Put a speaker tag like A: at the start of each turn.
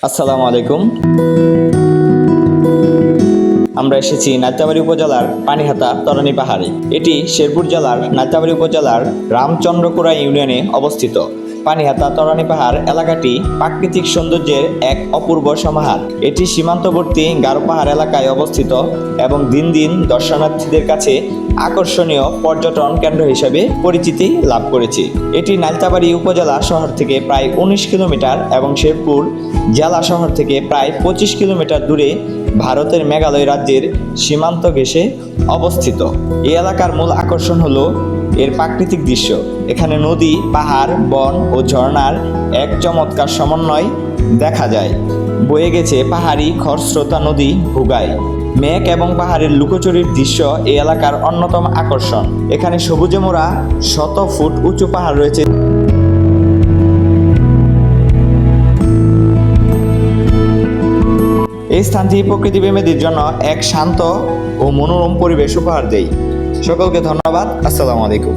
A: আসসালামু আলাইকুম। আমরা এসেছি নালিতাবাড়ী উপজেলার পানিহাতা তরানী পাহাড়ে। এটি শেরপুর জেলার নালিতাবাড়ী উপজেলার রামচন্দ্রপুরা ইউনিয়নে অবস্থিত। পানিহাতা তরানী পাহাড় এলাকাটি প্রাকৃতিক সৌন্দর্যের এক অপূর্ব সমাহার। এটি সীমান্তবর্তী গারো পাহাড় এলাকায় অবস্থিত এবং দিন দিন দর্শনার্থীদের কাছে আকর্ষণীয় পর্যটন কেন্দ্র হিসেবে পরিচিতি লাভ করেছে। এটি নালিতাবাড়ী উপজেলা শহর থেকে প্রায় 19 কিলোমিটার এবং শেরপুর জেলা শহর থেকে প্রায় 25 কিলোমিটার দূরে ভারতের মেঘালয় রাজ্যের সীমান্ত ঘেঁষে অবস্থিত। এই এলাকার মূল আকর্ষণ হলো এর প্রাকৃতিক দৃশ্য। এখানে নদী, পাহাড়, বন ও ঝর্ণার এক চমৎকার সমন্বয় দেখা যায়। বয়ে গেছে পাহাড়ি খরস্রোতা নদী ভুগাই। মেঘ এবং পাহাড়ের লুকোচুরির দৃশ্য এই এলাকার অন্যতম আকর্ষণ। এখানে সবুজে মোড়া শত ফুট উঁচু পাহাড় রয়েছে। এই স্থানটি প্রকৃতিপ্রেমীদের জন্য এক শান্ত ও মনোরম পরিবেশ উপহার দেয়। সকলকে ধন্যবাদ। আসসালামু আলাইকুম।